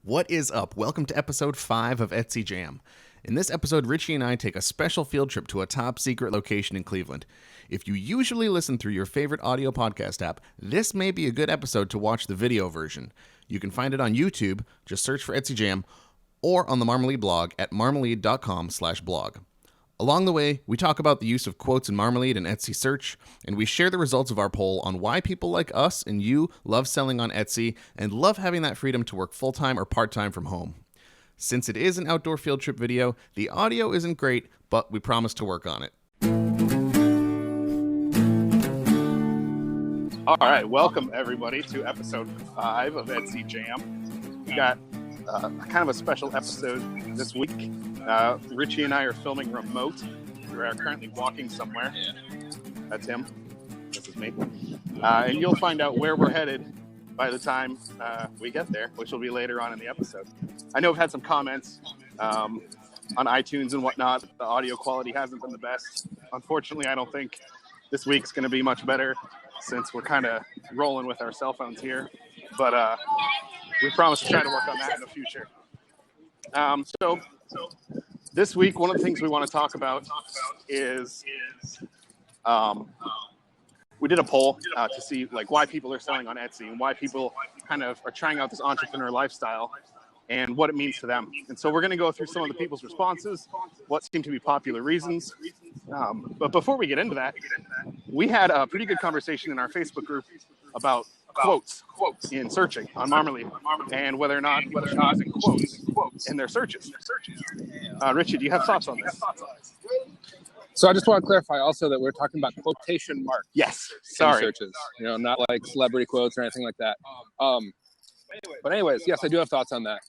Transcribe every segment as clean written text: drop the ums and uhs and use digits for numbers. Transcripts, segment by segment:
What is up? Welcome to episode 5 of Etsy Jam. In this episode, Richie and I take a special field trip to a top secret location in Cleveland. If you usually listen through your favorite audio podcast app, this may be a good episode to watch the video version. You can find it on YouTube, just search for Etsy Jam, or on the Marmalead blog at marmalead.com/blog. Along the way, we talk about the use of quotes in Marmalead and Etsy search, and we share the results of our poll on why people like us and you love selling on Etsy and love having that freedom to work full-time or part-time from home. Since it is an outdoor field trip video, the audio isn't great, but we promise to work on it. All right, welcome everybody to episode 5 of Etsy Jam. We got kind of a special episode this week. Richie and I are filming remote. We are currently walking somewhere. That's him. This is me. And you'll find out where we're headed by the time we get there, which will be later on in the episode. I know we've had some comments on iTunes and whatnot. The audio quality hasn't been the best. Unfortunately, I don't think this week's going to be much better since we're kind of rolling with our cell phones here. But we promise to try to work on that in the future. So this week, one of the things we want to talk about is we did a poll to see like why people are selling on Etsy and why people kind of are trying out this entrepreneur lifestyle and what it means to them. And so we're going to go through some of the people's responses, what seem to be popular reasons. But before we get into that, we had a pretty good conversation in our Facebook group about quotes in searching on Marmalead and whether or not people are using quotes in their searches. Richie, do you have thoughts on this? So I just want to clarify also that we're talking about quotation marks. Yes, sorry. Searches, not like celebrity quotes or anything like that. But anyways, yes, I do have thoughts on that.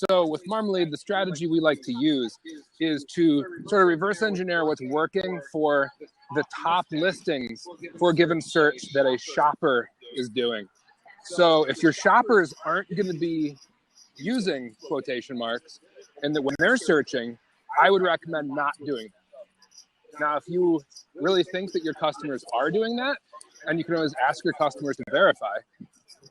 So with Marmalead, the strategy we like to use is to sort of reverse engineer what's working for the top listings for a given search that a shopper is doing. So if your shoppers aren't going to be using quotation marks and that when they're searching, I would recommend not doing that. Now, if you really think that your customers are doing that, and you can always ask your customers to verify,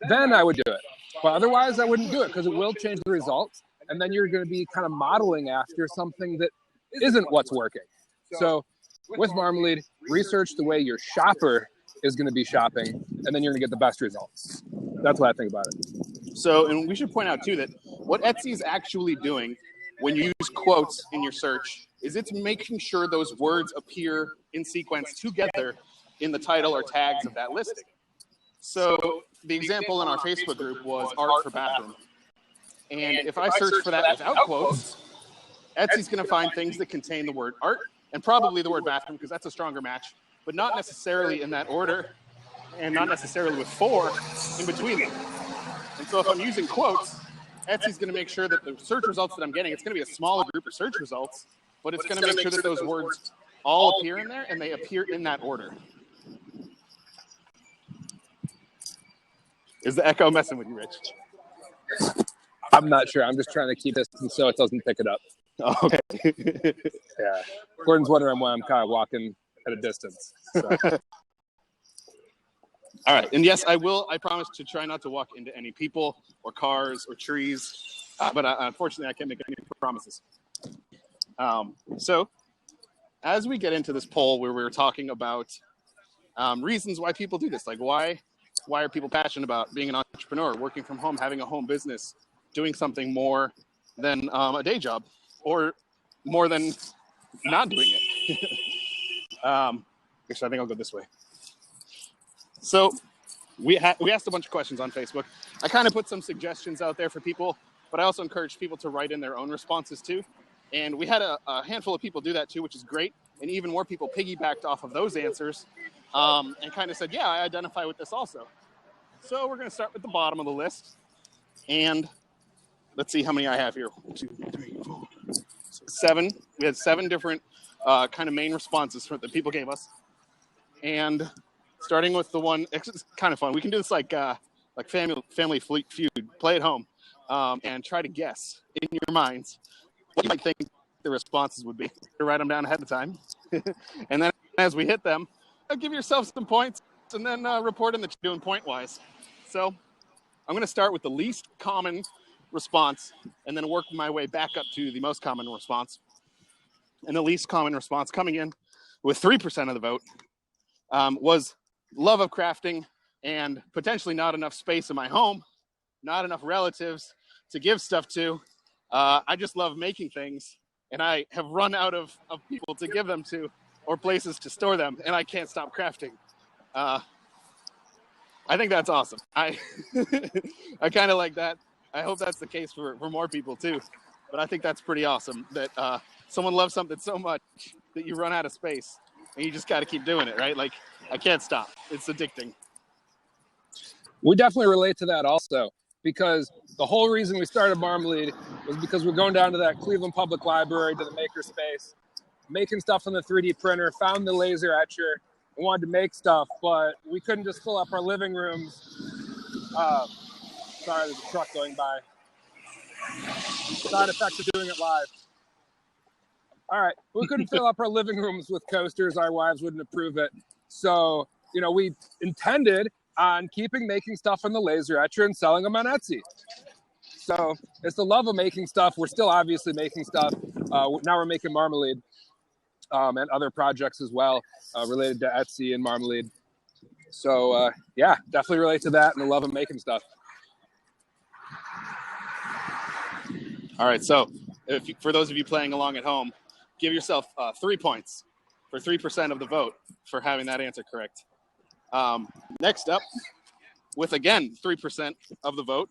then I would do it. But otherwise, I wouldn't do it because it will change the results. And then you're going to be kind of modeling after something that isn't what's working. So with Marmalead, research the way your shopper is going to be shopping, and then you're going to get the best results. That's what I think about it. So, and we should point out too that what Etsy is actually doing when you use quotes in your search is it's making sure those words appear in sequence together in the title or tags of that listing. So the example in our Facebook group was art for bathroom. And if I search for that without quotes, Etsy's going to find things that contain the word art and probably the word bathroom because that's a stronger match, but not necessarily in that order and not necessarily with 4 in between them. And so if I'm using quotes, Etsy's going to make sure that the search results that I'm getting, it's going to be a smaller group of search results, but it's going to make sure that those words all appear in there and they appear in that order. Is the echo messing with you, Rich? I'm not sure. I'm just trying to keep this so it doesn't pick it up. Oh, okay. Yeah. Gordon's wondering why I'm kind of walking at a distance. So. All right. And yes, I promise to try not to walk into any people or cars or trees. But unfortunately, I can't make any promises. So as we get into this poll where we were talking about reasons why people do this, like why are people passionate about being an entrepreneur, working from home, having a home business, doing something more than a day job or more than not doing it? Actually, I think I'll go this way. So we asked a bunch of questions on Facebook. I kind of put some suggestions out there for people, but I also encouraged people to write in their own responses too. And we had a handful of people do that too, which is great. And even more people piggybacked off of those answers and kind of said, yeah, I identify with this also. So we're going to start with the bottom of the list. And let's see how many I have here. 1, 2, 3, 4, 7. We had 7 different kind of main responses that people gave us. And starting with the one, it's kind of fun. We can do this like Family Feud, play at home, and try to guess in your minds what you might think the responses would be. You write them down ahead of time. And then as we hit them, give yourself some points and then report in that you're doing point-wise. So I'm going to start with the least common response and then work my way back up to the most common response. And the least common response, coming in with 3% of the vote, was love of crafting and potentially not enough space in my home, not enough relatives to give stuff to. I just love making things, and I have run out of people to give them to or places to store them, and I can't stop crafting. I think that's awesome. I kind of like that. I hope that's the case for more people too. But I think that's pretty awesome that someone loves something so much that you run out of space and you just got to keep doing it, right? Like, I can't stop. It's addicting. We definitely relate to that also, because the whole reason we started Marmalead was because we're going down to that Cleveland Public Library, to the makerspace, making stuff on the 3D printer, found the laser etcher, and wanted to make stuff, but we couldn't just fill up our living rooms. Sorry, there's a truck going by. Side effects of doing it live. All right, we couldn't fill up our living rooms with coasters. Our wives wouldn't approve it. So, we intended on making stuff on the laser etcher and selling them on Etsy. So it's the love of making stuff. We're still obviously making stuff. Now we're making Marmalead and other projects as well related to Etsy and Marmalead. So yeah, definitely relate to that and the love of making stuff. All right, so for those of you playing along at home, give yourself 3 points for 3% of the vote for having that answer correct. Next up, with again 3% of the vote,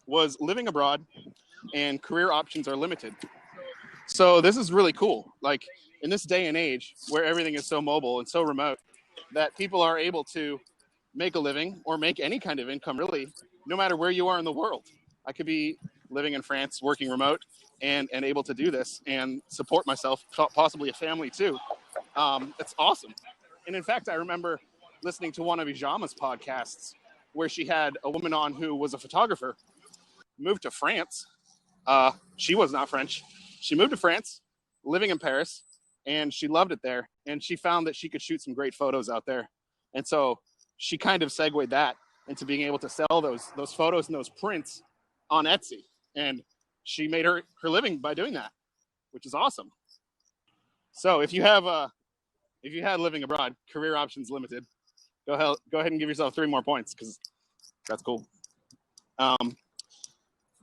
was living abroad and career options are limited. So this is really cool. Like, in this day and age where everything is so mobile and so remote, that people are able to make a living or make any kind of income, really, no matter where you are in the world. I could be living in France, working remote, and able to do this and support myself, possibly a family too. It's awesome. And in fact, I remember listening to one of Ijama's podcasts where she had a woman on who was a photographer, moved to France. She was not French. She moved to France, living in Paris, and she loved it there. And she found that she could shoot some great photos out there. And so she kind of segued that into being able to sell those photos and those prints on Etsy. And she made her living by doing that, which is awesome. So if you had living abroad, career options limited, go ahead and give yourself 3 more points, because that's cool.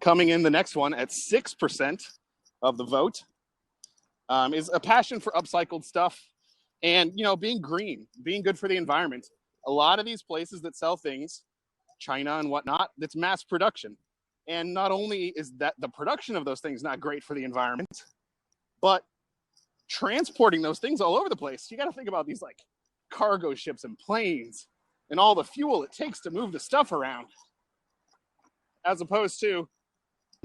Coming in the next one at 6% of the vote is a passion for upcycled stuff and, being green, being good for the environment. A lot of these places that sell things, China and whatnot, that's mass production. And not only is that the production of those things not great for the environment, but transporting those things all over the place. You got to think about these like cargo ships and planes and all the fuel it takes to move the stuff around, as opposed to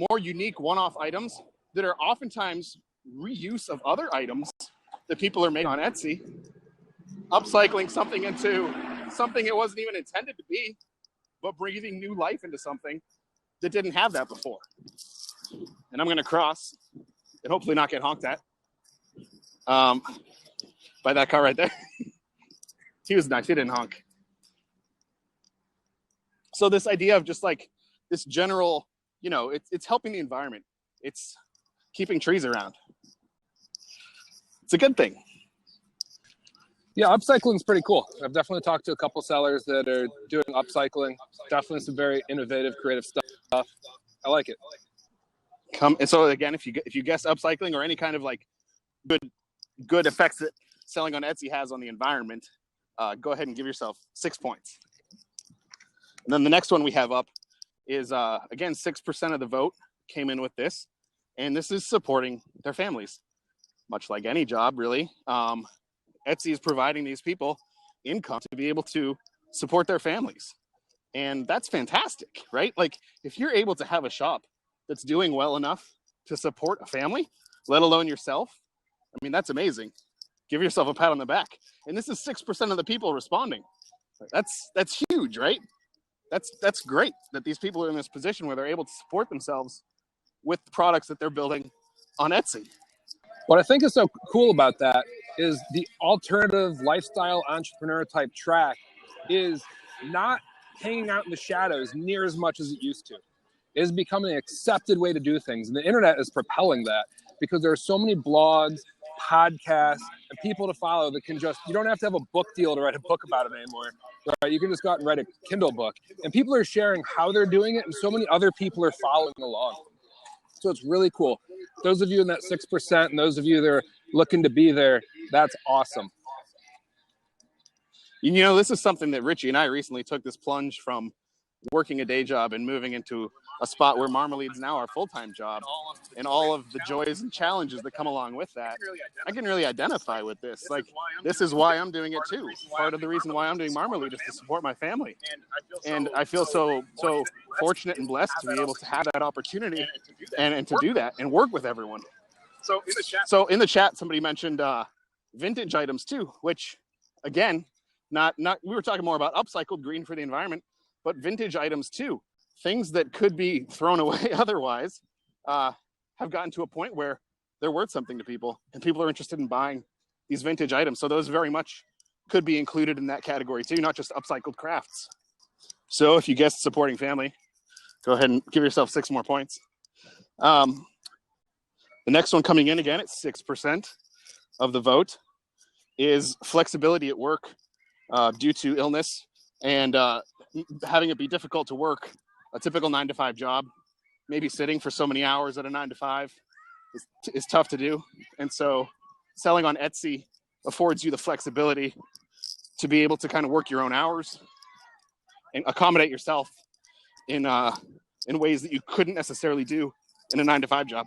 more unique one-off items that are oftentimes reuse of other items that people are making on Etsy, upcycling something into something it wasn't even intended to be, but breathing new life into something that didn't have that before. And I'm going to cross and hopefully not get honked at by that car right there. He was nice. He didn't honk. So this idea of just like this general, it's helping the environment. It's keeping trees around. It's a good thing. Yeah, upcycling is pretty cool. I've definitely talked to a couple sellers that are doing upcycling. Definitely some very innovative, creative stuff. I like it. And so again, if you guess upcycling or any kind of like good effects that selling on Etsy has on the environment, go ahead and give yourself 6 points. And then the next one we have up is again 6% of the vote came in with this, and this is supporting their families, much like any job, really. Etsy is providing these people income to be able to support their families. And that's fantastic, right? Like, if you're able to have a shop that's doing well enough to support a family, let alone yourself, I mean, that's amazing. Give yourself a pat on the back. And this is 6% of the people responding. That's huge, right? That's great that these people are in this position where they're able to support themselves with the products that they're building on Etsy. What I think is so cool about that is the alternative lifestyle entrepreneur type track is not hanging out in the shadows near as much as it used to. is becoming an accepted way to do things. And the internet is propelling that because there are so many blogs, podcasts, and people to follow that can you don't have to have a book deal to write a book about it anymore. Right? You can just go out and write a Kindle book. And people are sharing how they're doing it, and so many other people are following along. So it's really cool. Those of you in that 6% and those of you that are looking to be there, that's awesome. You know, this is something that Richie and I recently took this plunge from working a day job and moving into a spot where Marmalead's now our full-time job, and all of the joys and challenges that come along with that. I can really identify with this. Like, this is why I'm doing it too. Part of the reason why I'm doing Marmalead is to support my family. And I feel so fortunate and blessed to be able to have that opportunity and to do that and work with everyone. So in the chat, somebody mentioned vintage items too, which, again, not we were talking more about upcycled, green for the environment, but vintage items too. Things that could be thrown away otherwise have gotten to a point where they're worth something to people, and people are interested in buying these vintage items. So those very much could be included in that category too, not just upcycled crafts. So if you guessed supporting family, go ahead and give yourself 6 more points. The next one coming in again at 6% of the vote is flexibility at work due to illness and having it be difficult to work a typical 9-to-5 job. Maybe sitting for so many hours at a 9-to-5 is tough to do. And so selling on Etsy affords you the flexibility to be able to kind of work your own hours and accommodate yourself in ways that you couldn't necessarily do in a 9-to-5 job.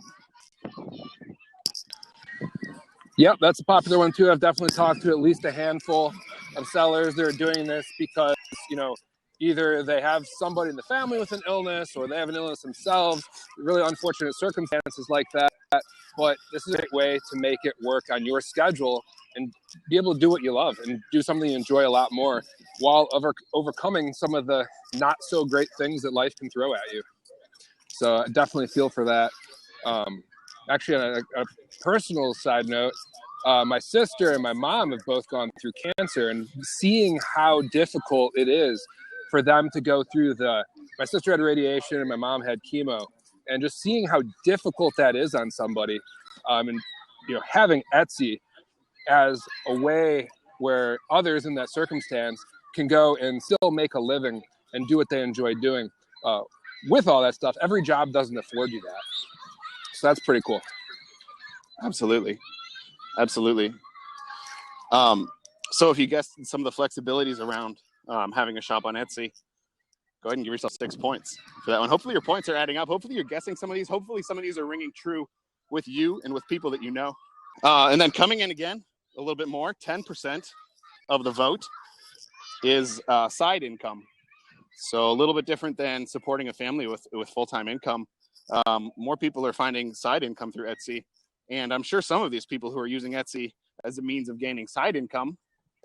Yep, that's a popular one too. I've definitely talked to at least a handful of sellers that are doing this because, you know, either they have somebody in the family with an illness or they have an illness themselves, really unfortunate circumstances like that. But this is a great way to make it work on your schedule and be able to do what you love and do something you enjoy a lot more while overcoming some of the not so great things that life can throw at you. So I definitely feel for that. Actually, on a personal side note, my sister and my mom have both gone through cancer, and seeing how difficult it is for them to go through my sister had radiation and my mom had chemo, and just seeing how difficult that is on somebody, and, you know, having Etsy as a way where others in that circumstance can go and still make a living and do what they enjoy doing. With all that stuff, every job doesn't afford you that. So that's pretty cool. Absolutely. So if you guessed some of the flexibilities around having a shop on Etsy, go ahead and give yourself 6 points for that one. Hopefully your points are adding up. Hopefully you're guessing some of these. Hopefully some of these are ringing true with you and with people that you know. And then coming in again, a little bit more, 10% of the vote is side income. So a little bit different than supporting a family with full-time income. More people are finding side income through Etsy. And I'm sure some of these people who are using Etsy as a means of gaining side income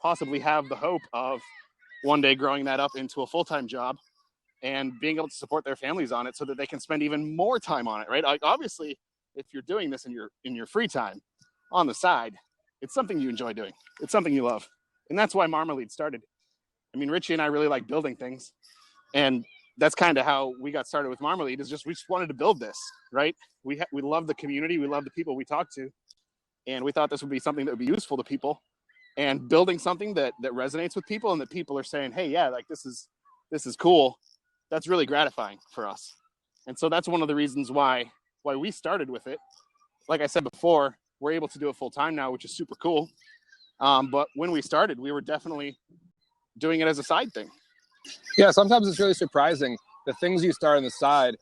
possibly have the hope of one day growing that up into a full-time job and being able to support their families on it so that they can spend even more time on it, right? Like, obviously, if you're doing this in your free time on the side, it's something you enjoy doing. It's something you love. And that's why Marmalead started. I mean, Richie and I really like building things. And that's kind of how we got started with Marmalead, is we just wanted to build this, right? We love the community. We love the people we talk to. And we thought this would be something that would be useful to people. And building something that resonates with people and that people are saying, hey, yeah, like this is cool. That's really gratifying for us. And so that's one of the reasons why we started with it. Like I said before, we're able to do it full time now, which is super cool. But when we started, we were definitely doing it as a side thing. Yeah, sometimes it's really surprising. The things you start on the side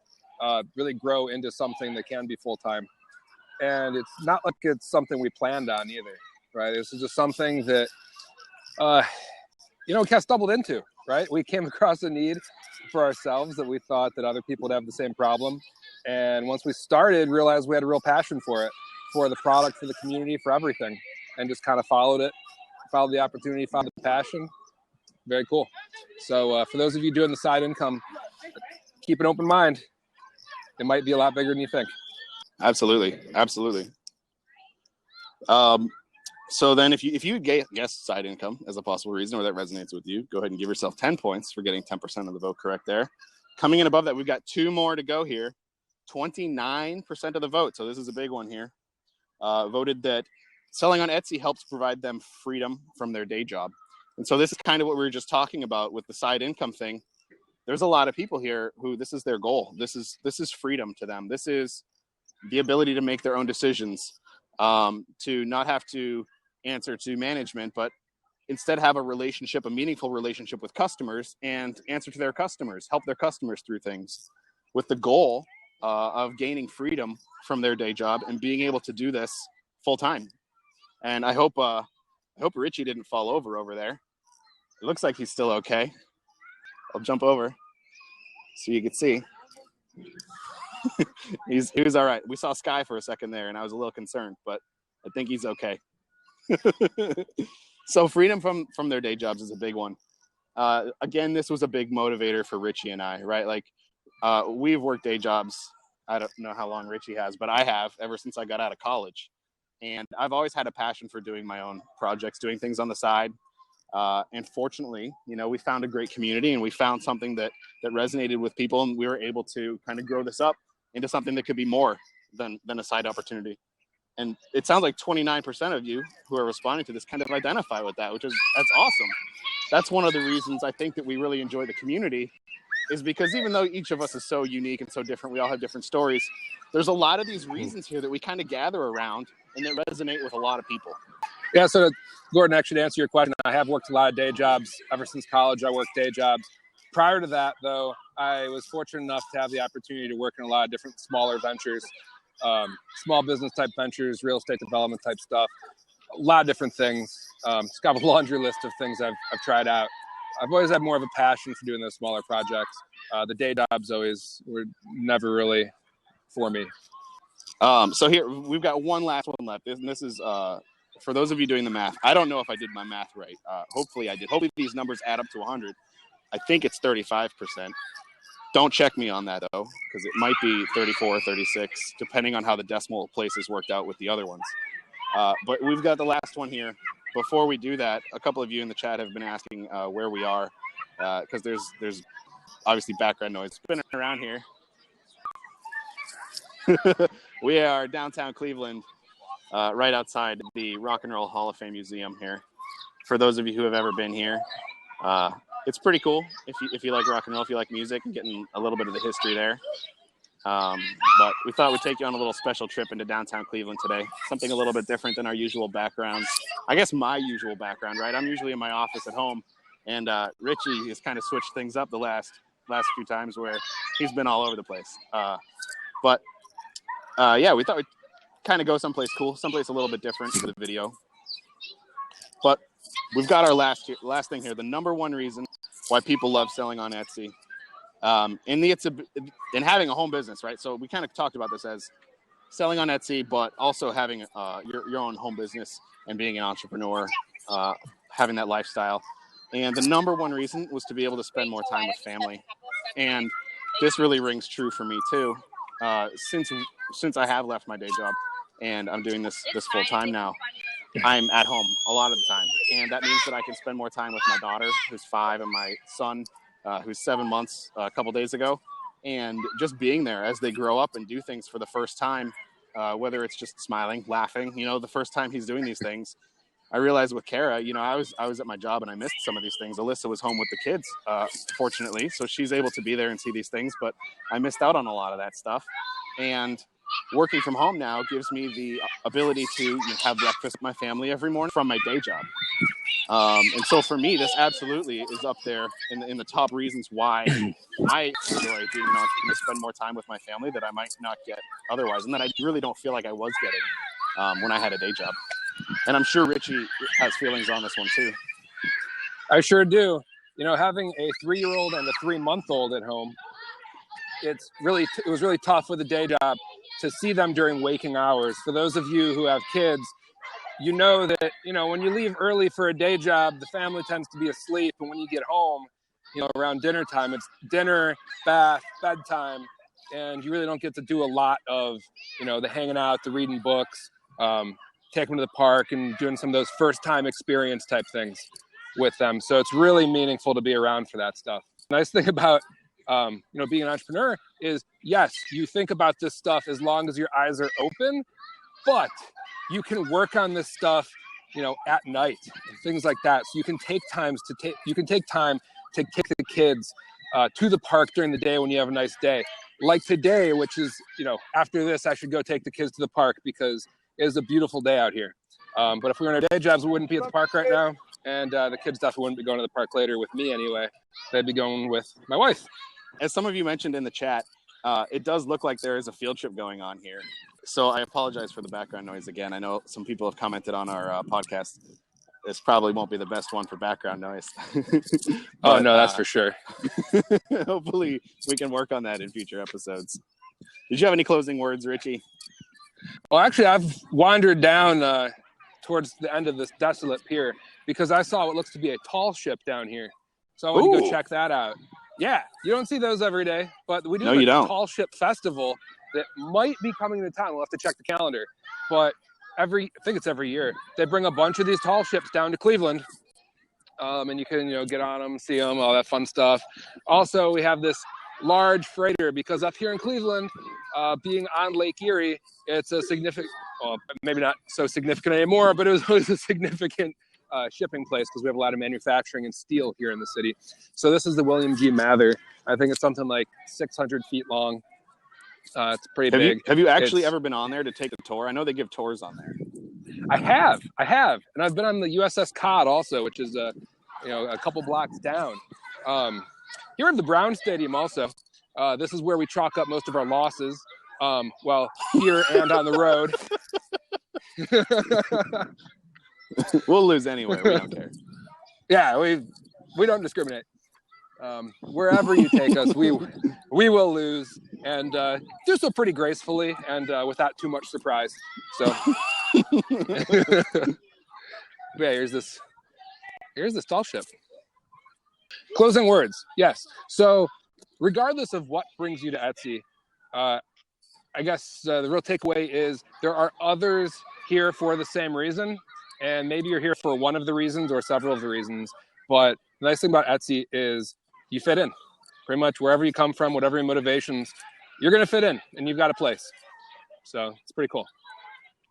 really grow into something that can be full-time. And it's not like it's something we planned on either, right? This is just something that, kind of stumbled into, right? We came across a need for ourselves that we thought that other people would have the same problem. And once we started, realized we had a real passion for it, for the product, for the community, for everything. And just kind of followed the opportunity, found the passion. Very cool. So for those of you doing the side income, keep an open mind. It might be a lot bigger than you think. Absolutely. So then if you guess side income as a possible reason, or that resonates with you, go ahead and give yourself 10 points for getting 10% of the vote correct there. Coming in above that, we've got 2 more to go here. 29% of the vote, so this is a big one here, voted that selling on Etsy helps provide them freedom from their day job. And so this is kind of what we were just talking about with the side income thing. There's a lot of people here who this is their goal. This is freedom to them. This is the ability to make their own decisions, to not have to answer to management, but instead have a meaningful relationship with customers and answer to their customers, help their customers through things with the goal of gaining freedom from their day job and being able to do this full time. And I hope Richie didn't fall over there. It looks like he's still okay. I'll jump over so you can see. He was all right. We saw Sky for a second there, and I was a little concerned, but I think he's okay. So freedom from their day jobs is a big one. Again, this was a big motivator for Richie and I, right? Like, we've worked day jobs. I don't know how long Richie has, but I have ever since I got out of college. And I've always had a passion for doing my own projects, doing things on the side. And fortunately, we found a great community, and we found something that resonated with people, and we were able to kind of grow this up into something that could be more than a side opportunity. And it sounds like 29% of you who are responding to this kind of identify with that, that's awesome. That's one of the reasons I think that we really enjoy the community, is because even though each of us is so unique and so different, we all have different stories. There's a lot of these reasons here that we kind of gather around and that resonate with a lot of people. Yeah, so Gordon, actually to answer your question, I have worked a lot of day jobs. Ever since college, I worked day jobs. Prior to that, though, I was fortunate enough to have the opportunity to work in a lot of different smaller ventures, small business type ventures, real estate development type stuff, a lot of different things. Just got a laundry list of things I've tried out. I've always had more of a passion for doing those smaller projects. The day jobs were never really for me. So here we've got one last one left, and this is for those of you doing the math. I don't know if I did my math right. Hopefully I did. Hopefully these numbers add up to 100. I think it's 35%. Don't check me on that though, because it might be 34 or 36, depending on how the decimal places worked out with the other ones. But we've got the last one here. Before we do that, a couple of you in the chat have been asking where we are, because there's obviously background noise spinning around here. We are downtown Cleveland, right outside the Rock and Roll Hall of Fame Museum here. For those of you who have ever been here, it's pretty cool if you like rock and roll, if you like music, and getting a little bit of the history there. But we thought we'd take you on a little special trip into downtown Cleveland today. Something a little bit different than our usual backgrounds. I guess my usual background, right? I'm usually in my office at home, and Richie has kind of switched things up the last few times where he's been all over the place. But yeah, we thought we'd kind of go someplace cool, someplace a little bit different for the video. But we've got our last thing here. The number one reason why people love selling on Etsy, and having a home business, right? So we kind of talked about this as selling on Etsy, but also having your own home business and being an entrepreneur, having that lifestyle. And the number one reason was to be able to spend more time with family. And this really rings true for me too. Since I have left my day job and I'm doing this full time now, I'm at home a lot of the time. And that means that I can spend more time with my daughter, who's 5, and my son, who's 7 months, a couple days ago. And just being there as they grow up and do things for the first time, whether it's just smiling, laughing, the first time he's doing these things. I realized with Kara, I was at my job and I missed some of these things. Alyssa was home with the kids, fortunately, so she's able to be there and see these things, but I missed out on a lot of that stuff. And working from home now gives me the ability to have breakfast with my family every morning from my day job. And so for me, this absolutely is up there in the top reasons why I enjoy being an entrepreneur, spend more time with my family that I might not get otherwise, and that I really don't feel like I was getting when I had a day job. And I'm sure Richie has feelings on this one too. I sure do. Having a 3-year-old and a 3-month-old at home, it was really tough with a day job to see them during waking hours. For those of you who have kids, that, when you leave early for a day job, the family tends to be asleep. And when you get home, around dinner time, it's dinner, bath, bedtime. And you really don't get to do a lot of, the hanging out, the reading books, taking them to the park and doing some of those first time experience type things with them. So it's really meaningful to be around for that stuff. Nice thing about being an entrepreneur is, yes, you think about this stuff as long as your eyes are open, but you can work on this stuff, at night and things like that. So you can take time to take the kids to the park during the day when you have a nice day. Like today, which is, after this, I should go take the kids to the park because it is a beautiful day out here. But if we were in our day jobs, we wouldn't be at the park right now. And the kids definitely wouldn't be going to the park later with me anyway. They'd be going with my wife. As some of you mentioned in the chat, it does look like there is a field trip going on here. So I apologize for the background noise again. I know some people have commented on our podcast. This probably won't be the best one for background noise. But, no, that's for sure. Hopefully we can work on that in future episodes. Did you have any closing words, Richie? Well, actually, I've wandered down towards the end of this desolate pier because I saw what looks to be a tall ship down here. So I want to go check that out. Yeah, you don't see those every day, but we do have a tall ship festival that might be coming to town. We'll have to check the calendar. But I think it's every year. They bring a bunch of these tall ships down to Cleveland. And you can, get on them, see them, all that fun stuff. Also, we have this large freighter because up here in Cleveland, being on Lake Erie, it's a significant, well, maybe not so significant anymore, but it was always a significant shipping place because we have a lot of manufacturing and steel here in the city. So this is the William G. Mather. I think it's something like 600 feet long. It's pretty big. Have you actually ever been on there to take a tour? I know they give tours on there. I have. And I've been on the USS Cod also, which is a couple blocks down. Here at the Brown Stadium also, this is where we chalk up most of our losses. Here and on the road. We'll lose anyway. We don't care. Yeah, we don't discriminate. Wherever you take us, we will lose and do so pretty gracefully and without too much surprise. So, yeah, here's this tall ship. Closing words. Yes. So, regardless of what brings you to Etsy, I guess the real takeaway is there are others here for the same reason, and maybe you're here for one of the reasons or several of the reasons. But the nice thing about Etsy is you fit in. Pretty much wherever you come from, whatever your motivations, you're going to fit in and you've got a place. So it's pretty cool.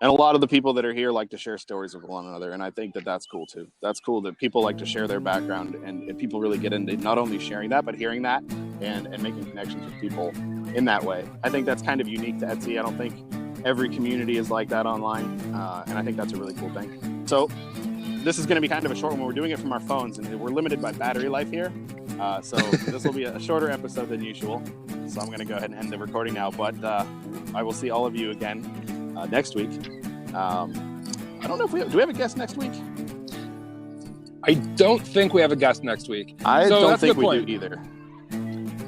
And a lot of the people that are here like to share stories with one another. And I think that that's cool too. That's cool that people like to share their background and people really get into not only sharing that, but hearing that and making connections with people in that way. I think that's kind of unique to Etsy. I don't think every community is like that online. And I think that's a really cool thing. So this is going to be kind of a short one. We're doing it from our phones and we're limited by battery life here. So this will be a shorter episode than usual. So I'm going to go ahead and end the recording now. But I will see all of you again next week. I don't know if do we have a guest next week? I don't think we have a guest next week. I don't think we do either.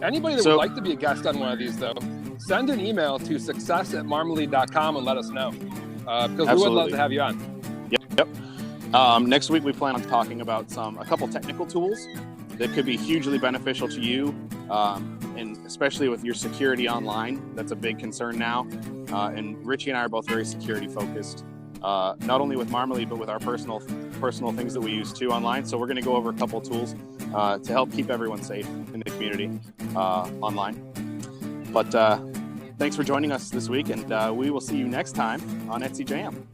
Anybody that would like to be a guest on one of these, though, send an email to success@marmalead.com and let us know. Because we would love to have you on. Yep. Next week, we plan on talking about a couple technical tools that could be hugely beneficial to you, and especially with your security online. That's a big concern now. And Richie and I are both very security focused, not only with Marmalead, but with our personal things that we use too online. So we're going to go over a couple tools to help keep everyone safe in the community online. But thanks for joining us this week, and we will see you next time on Etsy Jam.